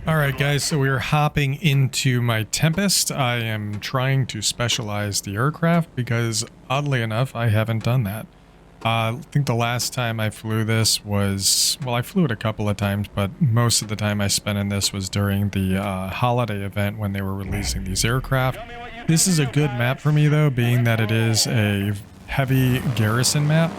Alright guys, so we are hopping into my Tempest. I am trying to specialize the aircraft because, oddly enough, I haven't done that. I think the last time I flew this was, well, I flew it a couple of times, but most of the time I spent in this was during the holiday event when they were releasing these aircraft. This is a good map for me though, being that it is a heavy garrison map.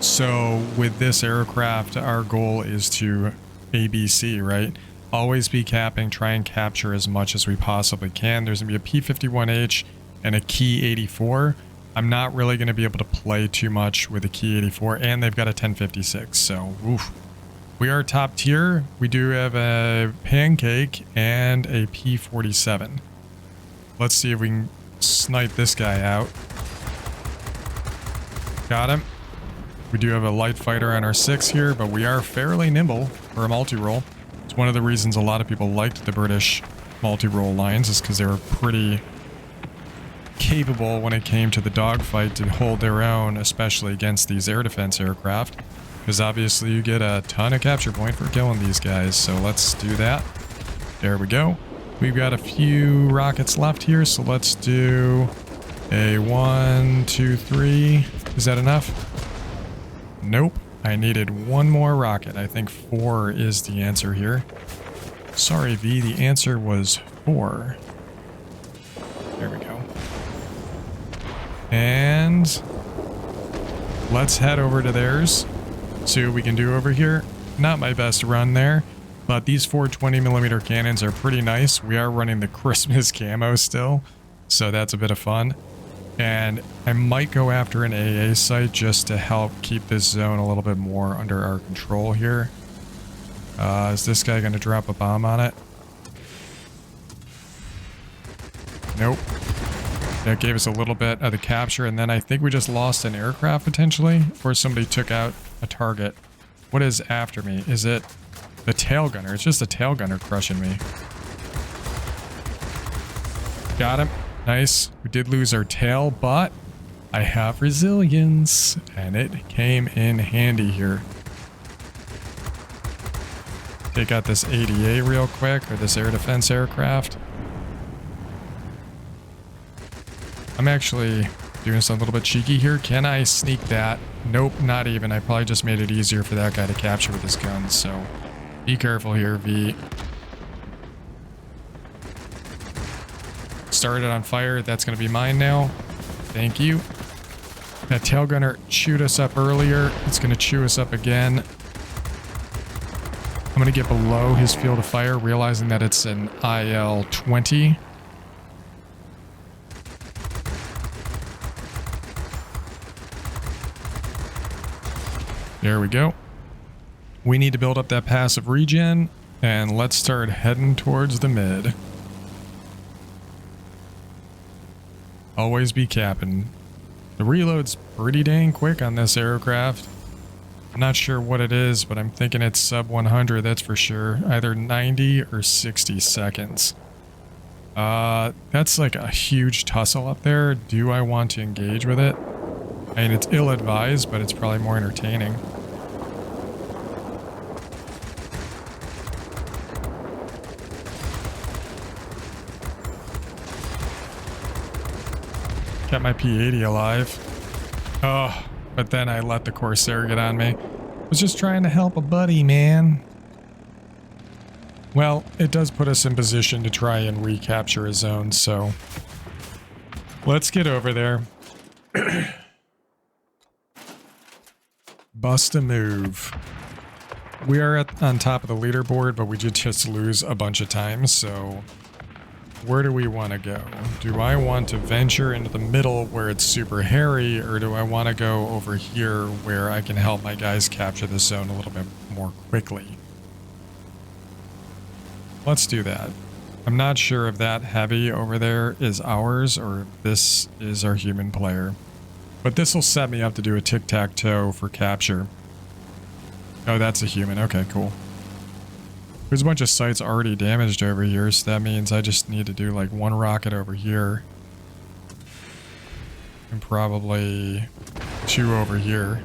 So with this aircraft, our goal is to ABC, right? Always be capping, try and capture as much as we possibly can. There's going to be a P-51H and a Key 84. I'm not really going to be able to play too much with a Key 84, and they've got a 1056, so oof. We are top tier. We do have a Pancake and a P-47. Let's see if we can snipe this guy out. Got him. We do have a light fighter on our 6 here, but we are fairly nimble for a multi-roll. It's one of the reasons a lot of people liked the British multi-roll lines, is because they were pretty capable when it came to the dogfight to hold their own, especially against these air defense aircraft. Because obviously you get a ton of capture point for killing these guys, so let's do that. There we go. We've got a few rockets left here, so let's do a 1, 2, 3. Is that enough? Nope. I needed one more rocket. I think 4 is the answer here. Sorry, V, the answer was 4. There we go. And let's head over to theirs. See what we can do over here. Not my best run there, but these 420mm cannons are pretty nice. We are running the Christmas camo still, so that's a bit of fun. And I might go after an AA site just to help keep this zone a little bit more under our control here. Is this guy going to drop a bomb on it? Nope. That gave us a little bit of the capture, and then I think we just lost an aircraft potentially, or somebody took out a target. What is after me? Is it the tail gunner? It's just the tail gunner crushing me. Got him. Nice. We did lose our tail, but I have resilience, and it came in handy here. Take out this ADA real quick, or this air defense aircraft. I'm actually doing something a little bit cheeky here. Can I sneak that? Nope, not even. I probably just made it easier for that guy to capture with his gun, so be careful here, V. Started on fire. That's going to be mine now. Thank you. That tail gunner chewed us up earlier. It's going to chew us up again. I'm going to get below his field of fire, realizing that it's an IL-20. There we go. We need to build up that passive regen, and let's start heading towards the mid. Always be capping. The reload's pretty dang quick on this aircraft. I'm not sure what it is, but I'm thinking it's sub 100, that's for sure. Either 90 or 60 seconds. That's like a huge tussle up there. Do I want to engage with it? I mean, it's ill-advised, but it's probably more entertaining. Kept my P-80 alive. Oh, but then I let the Corsair get on me. Was just trying to help a buddy, man. Well, it does put us in position to try and recapture a zone, so let's get over there. Bust a move. We are on top of the leaderboard, but we did just lose a bunch of times, so where do we want to go? Do I want to venture into the middle where it's super hairy, or do I want to go over here where I can help my guys capture the zone a little bit more quickly? Let's do that. I'm not sure if that heavy over there is ours or if this is our human player. But this will set me up to do a tic-tac-toe for capture. Oh, that's a human. Okay, cool. There's a bunch of sites already damaged over here, so that means I just need to do like one rocket over here. And probably 2 over here.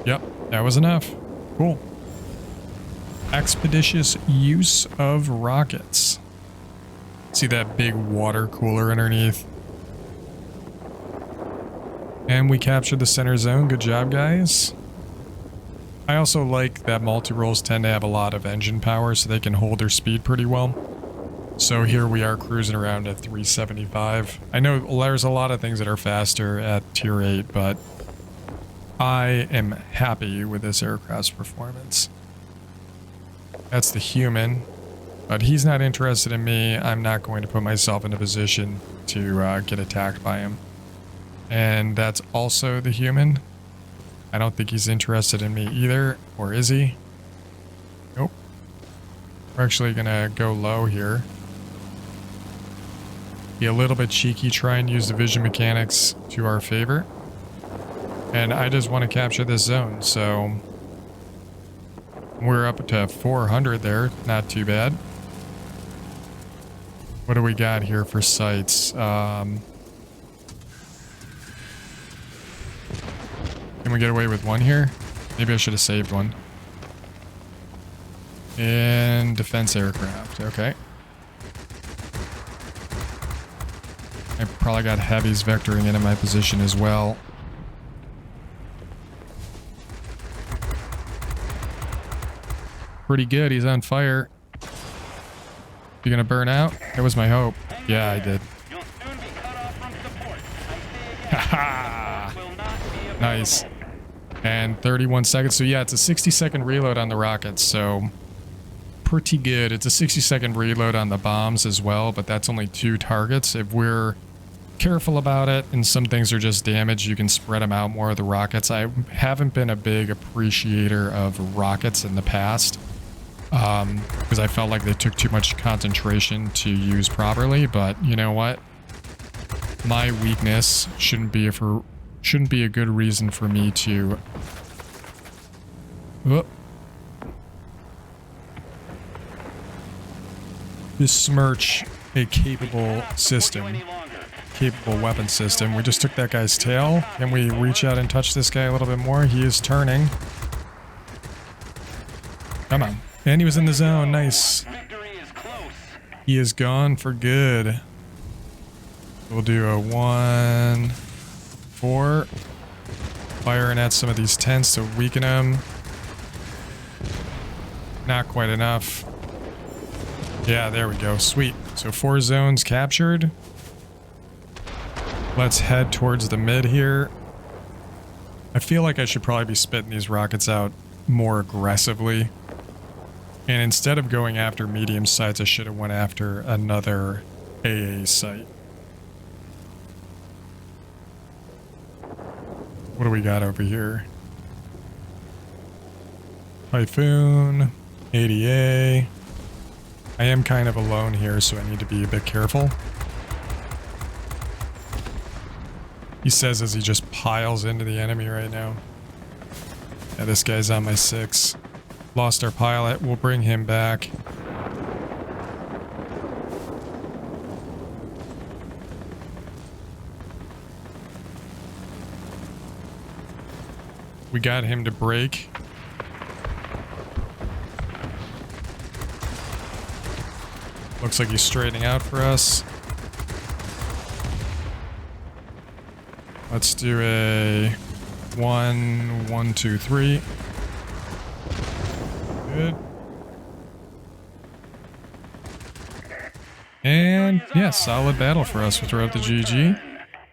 Yep, that was enough. Cool. Expeditious use of rockets. See that big water cooler underneath? And we captured the center zone. Good job, guys. I also like that multi-rolls tend to have a lot of engine power, so they can hold their speed pretty well. So here we are cruising around at 375. I know there's a lot of things that are faster at tier 8, but I am happy with this aircraft's performance. That's the human, but he's not interested in me. I'm not going to put myself in a position to get attacked by him. And that's also the human. I don't think he's interested in me either, or is he? Nope. We're actually gonna go low here. Be a little bit cheeky, try and use the vision mechanics to our favor. And I just want to capture this zone, so we're up to 400 there, not too bad. What do we got here for sights? Can we get away with one here? Maybe I should have saved one. And defense aircraft, okay. I probably got heavies vectoring into my position as well. Pretty good, he's on fire. You gonna burn out? That was my hope. Yeah, I did. Haha! Nice. And 31 seconds. So yeah, it's a 60-second reload on the rockets, so pretty good. It's a 60-second reload on the bombs as well, but that's only 2 targets. If we're careful about it and some things are just damaged, you can spread them out more of the rockets. I haven't been a big appreciator of rockets in the past because I felt like they took too much concentration to use properly, but you know what? My weakness shouldn't be a good reason for me to besmirch a capable weapon system. We just took that guy's tail. Can we reach out and touch this guy a little bit more? He is turning. Come on. And he was in the zone. Nice. He is gone for good. We'll do a 1-4. Firing at some of these tents to weaken them. Not quite enough. Yeah, there we go. Sweet. So 4 zones captured. Let's head towards the mid here. I feel like I should probably be spitting these rockets out more aggressively. And instead of going after medium sites, I should have went after another AA site. What do we got over here? Typhoon, ADA. I am kind of alone here, so I need to be a bit careful. He says as he just piles into the enemy right now. Yeah, this guy's on my 6. Lost our pilot. We'll bring him back. We got him to break. Looks like he's straightening out for us. Let's do a 1, 2, 3. Good. And yeah, solid battle for us. We'll throw out the GG.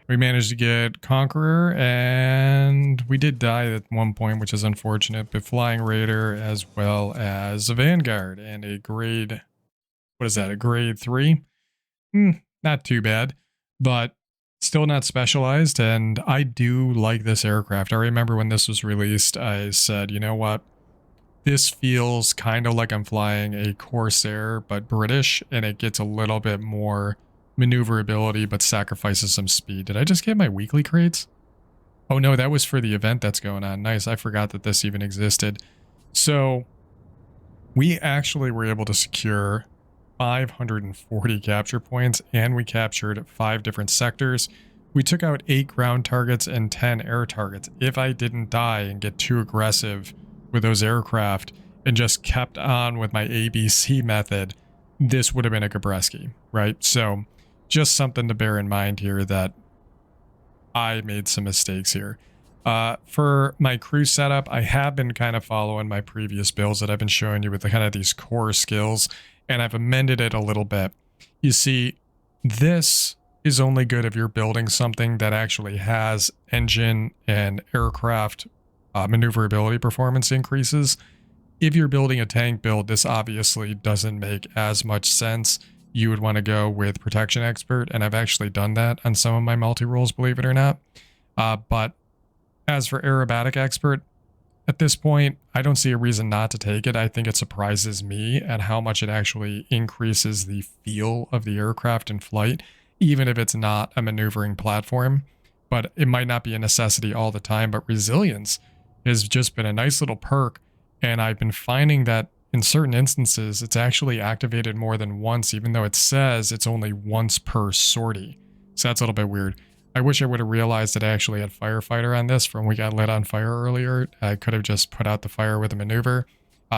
We managed to get Conqueror, and we did die at one point, which is unfortunate, but Flying Raider as well as a Vanguard and a grade, what is that, a grade 3? Not too bad, but still not specialized, and I do like this aircraft. I remember when this was released, I said, you know what? This feels kind of like I'm flying a Corsair, but British, and it gets a little bit more maneuverability, but sacrifices some speed. Did I just get my weekly crates? Oh no, that was for the event that's going on. Nice, I forgot that this even existed. So, we actually were able to secure 540 capture points, and we captured 5 different sectors. We took out 8 ground targets and 10 air targets. If I didn't die and get too aggressive with those aircraft and just kept on with my ABC method, this would have been a Gabreski, right? So just something to bear in mind here that I made some mistakes here. For my crew setup, I have been kind of following my previous builds that I've been showing you with the kind of these core skills, and I've amended it a little bit. You see, this is only good if you're building something that actually has engine and aircraft maneuverability performance increases. If you're building a tank build, this obviously doesn't make as much sense. You would want to go with Protection Expert, and I've actually done that on some of my multi-roles, believe it or not. But as for Aerobatic Expert, at this point, I don't see a reason not to take it. I think it surprises me at how much it actually increases the feel of the aircraft in flight, even if it's not a maneuvering platform. But it might not be a necessity all the time, but Resilience has just been a nice little perk, and I've been finding that in certain instances, it's actually activated more than once, even though it says it's only once per sortie. So that's a little bit weird. I wish I would have realized that I actually had Firefighter on this from when we got lit on fire earlier. I could have just put out the fire with a maneuver.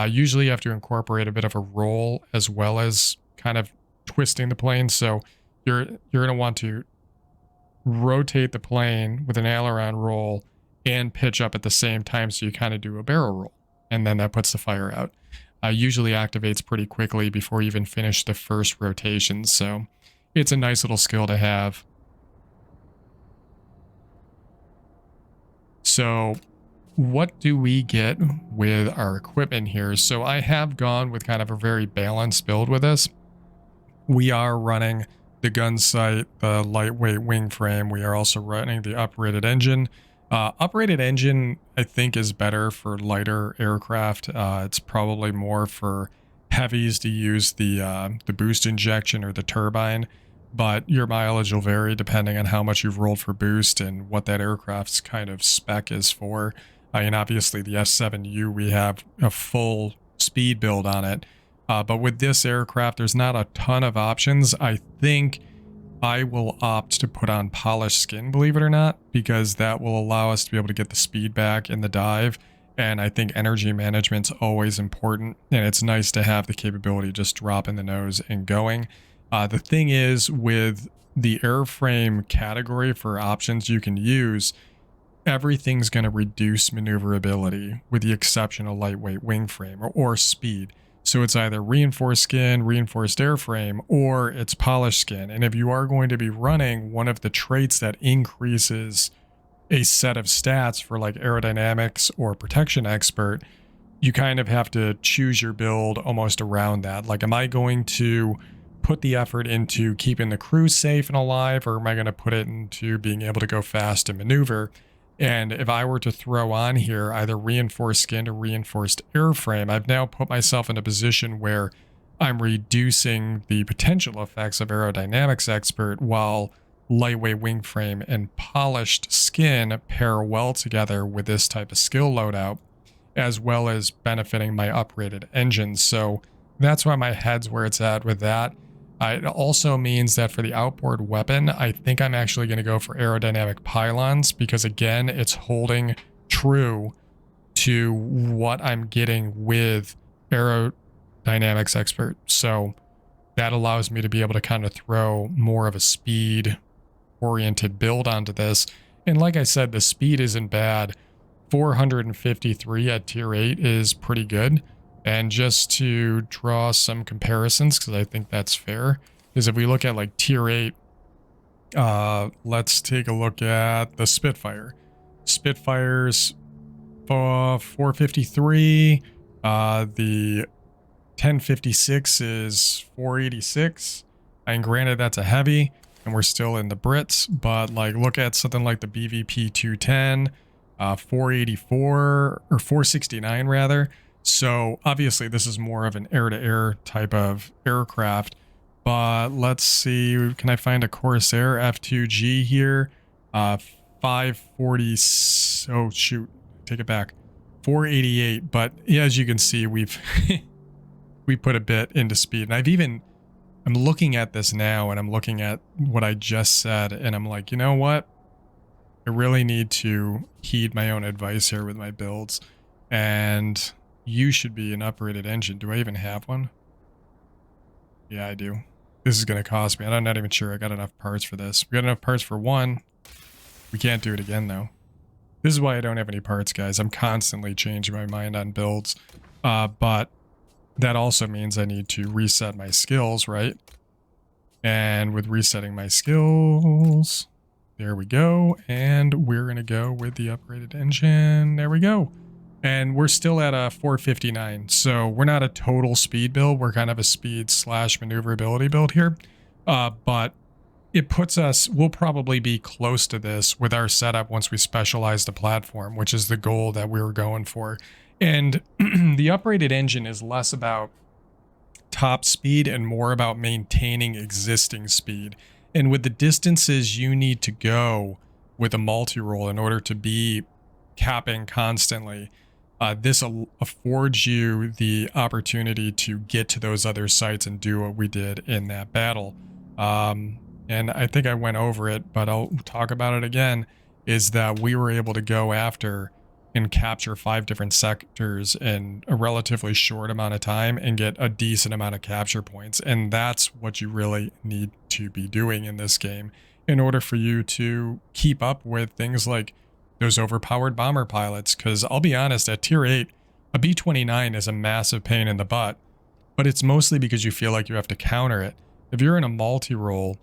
Usually you have to incorporate a bit of a roll as well as kind of twisting the plane. So you're going to want to rotate the plane with an aileron roll and pitch up at the same time, so you kind of do a barrel roll, and then that puts the fire out. Usually activates pretty quickly before you even finish the first rotation, so it's a nice little skill to have. So what do we get with our equipment here? So I have gone with kind of a very balanced build with this. We are running the gun sight, the lightweight wing frame. We are also running the uprated engine. Uprated engine, I think, is better for lighter aircraft. It's probably more for heavies to use the boost injection or the turbine, but your mileage will vary depending on how much you've rolled for boost and what that aircraft's kind of spec is for. And obviously the F7U, we have a full speed build on it. But with this aircraft, there's not a ton of options. I think I will opt to put on polished skin, believe it or not, because that will allow us to be able to get the speed back in the dive. And I think energy management's always important, and it's nice to have the capability to just drop in the nose and going. The thing is, with the airframe category for options you can use, everything's going to reduce maneuverability with the exception of lightweight wing frame or speed. So it's either reinforced skin, reinforced airframe, or it's polished skin. And if you are going to be running one of the traits that increases a set of stats for like aerodynamics or protection expert, you kind of have to choose your build almost around that. Like, am I going to put the effort into keeping the crew safe and alive, or am I going to put it into being able to go fast and maneuver? And if I were to throw on here either reinforced skin or reinforced airframe, I've now put myself in a position where I'm reducing the potential effects of aerodynamics expert while lightweight wing frame and polished skin pair well together with this type of skill loadout, as well as benefiting my uprated engines. So that's why my head's where it's at with that. It also means that for the outboard weapon, I think I'm actually going to go for aerodynamic pylons because, again, it's holding true to what I'm getting with aerodynamics expert. So that allows me to be able to kind of throw more of a speed-oriented build onto this. And like I said, the speed isn't bad. 453 at tier 8 is pretty good. And just to draw some comparisons, because I think that's fair, is if we look at like tier 8, let's take a look at the Spitfire. Spitfire's 453, the 1056 is 486, and granted that's a heavy, and we're still in the Brits, but like look at something like the BVP 210, 484, or 469 rather. So obviously this is more of an air-to-air type of aircraft, but let's see, can I find a Corsair F2G here? 540, oh shoot, take it back, 488, but yeah, as you can see, we've we put a bit into speed, and I'm looking at this now, and I'm looking at what I just said, and I'm like, you know what? I really need to heed my own advice here with my builds, and you should be an upgraded engine. Do I even have one? Yeah, I do. This is going to cost me. I'm not even sure I got enough parts for this. We got enough parts for one. We can't do it again, though. This is why I don't have any parts, guys. I'm constantly changing my mind on builds. But that also means I need to reset my skills, right? And with resetting my skills, there we go. And we're going to go with the upgraded engine. There we go. And we're still at a 459. So we're not a total speed build. We're kind of a speed / maneuverability build here. But it puts us, we'll probably be close to this with our setup once we specialize the platform, which is the goal that we were going for. And the upgraded engine is less about top speed and more about maintaining existing speed. And with the distances you need to go with a multi-role in order to be capping constantly, this affords you the opportunity to get to those other sites and do what we did in that battle. And I think I went over it, but I'll talk about it again, is that we were able to go after and capture 5 different sectors in a relatively short amount of time and get a decent amount of capture points. And that's what you really need to be doing in this game in order for you to keep up with things like those overpowered bomber pilots. Because I'll be honest, at tier 8, a B-29 is a massive pain in the butt, but it's mostly because you feel like you have to counter it. If you're in a multi-role,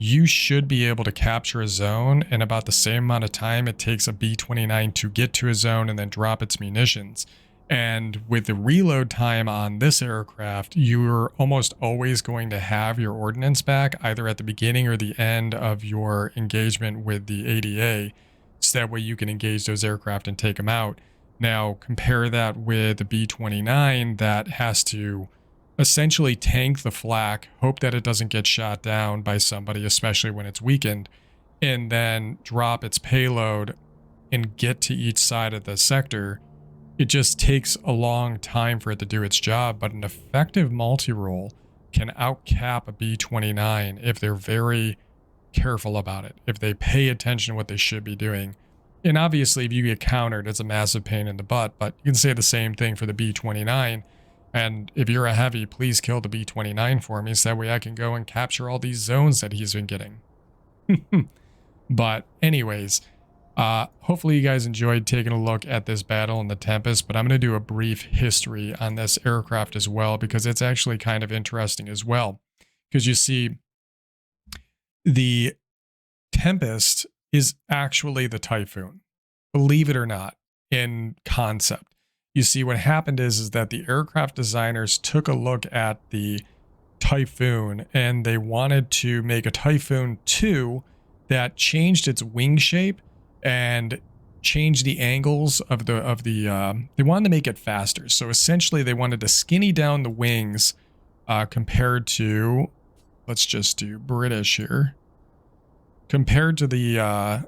you should be able to capture a zone in about the same amount of time it takes a B-29 to get to a zone and then drop its munitions. And with the reload time on this aircraft, you're almost always going to have your ordnance back either at the beginning or the end of your engagement with the ADA, so that way you can engage those aircraft and take them out. Now compare that with the B-29 that has to essentially tank the flak, hope that it doesn't get shot down by somebody, especially when it's weakened, and then drop its payload and get to each side of the sector. It just takes a long time for it to do its job, but an effective multi-role can outcap a B-29 if they're very careful about it, if they pay attention to what they should be doing. And obviously, if you get countered, it's a massive pain in the butt, but you can say the same thing for the B-29. And if you're a heavy, please kill the B-29 for me, so that way I can go and capture all these zones that he's been getting. But anyways, hopefully you guys enjoyed taking a look at this battle in the Tempest, but I'm going to do a brief history on this aircraft as well, because it's actually kind of interesting as well. Because you see, the Tempest is actually the Typhoon, believe it or not, in concept. You see, what happened is that the aircraft designers took a look at the Typhoon and they wanted to make a Typhoon 2 that changed its wing shape and changed the angles of they wanted to make it faster. So essentially they wanted to skinny down the wings compared to, let's just do British here, compared to the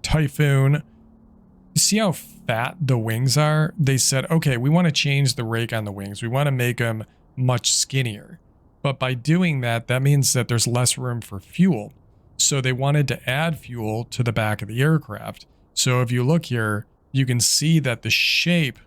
Typhoon. See how fat the wings are? They said, okay, we want to change the rake on the wings. We want to make them much skinnier. But by doing that, that means that there's less room for fuel. So they wanted to add fuel to the back of the aircraft. So if you look here, you can see that the shape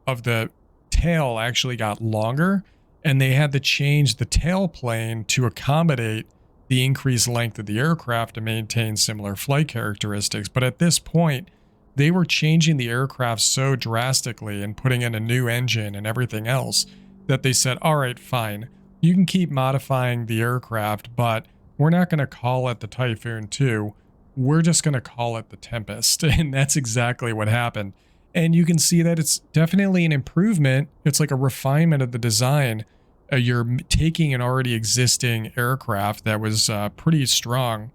of the tail actually got longer, and they had to change the tail plane to accommodate the increased length of the aircraft to maintain similar flight characteristics. But at this point, they were changing the aircraft so drastically and putting in a new engine and everything else that they said, all right, fine, you can keep modifying the aircraft, but we're not going to call it the Typhoon 2. We're just going to call it the Tempest. And that's exactly what happened. And you can see that it's definitely an improvement. It's like a refinement of the design. You're taking an already existing aircraft that was pretty strong,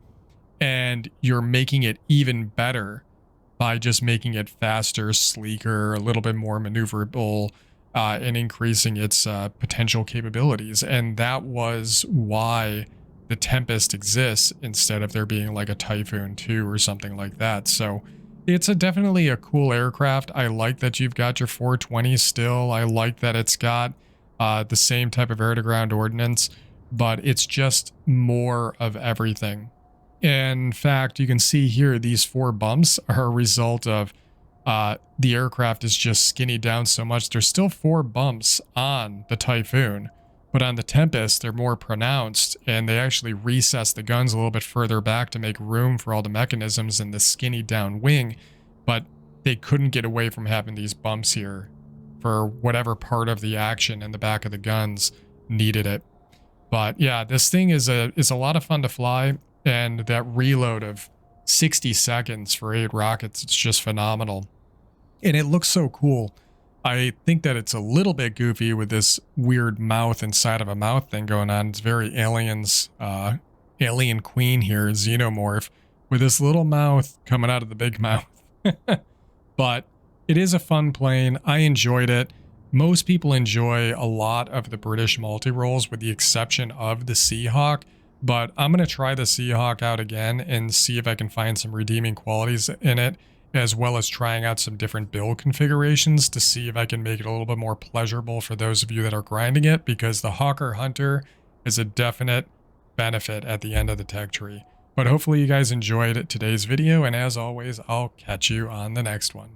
and you're making it even better by just making it faster, sleeker, a little bit more maneuverable, and increasing its potential capabilities. And that was why the Tempest exists instead of there being like a Typhoon 2 or something like that. So it's definitely a cool aircraft. I like that you've got your 420 still. I like that it's got the same type of air-to-ground ordnance, but it's just more of everything. In fact, you can see here these 4 bumps are a result of the aircraft is just skinny down so much. There's still 4 bumps on the Typhoon, but on the Tempest, they're more pronounced, and they actually recess the guns a little bit further back to make room for all the mechanisms in the skinny down wing, but they couldn't get away from having these bumps here for whatever part of the action in the back of the guns needed it. But yeah, this thing is a lot of fun to fly, and that reload of 60 seconds for 8 rockets, it's just phenomenal. And it looks so cool. I think that it's a little bit goofy with this weird mouth inside of a mouth thing going on. It's very Aliens, Alien Queen here, Xenomorph, with this little mouth coming out of the big mouth. But it is a fun plane. I enjoyed it. Most people enjoy a lot of the British multi-rolls with the exception of the Seahawk, but I'm going to try the Seahawk out again and see if I can find some redeeming qualities in it, as well as trying out some different build configurations to see if I can make it a little bit more pleasurable for those of you that are grinding it, because the Hawker Hunter is a definite benefit at the end of the tech tree. But hopefully you guys enjoyed today's video, and as always, I'll catch you on the next one.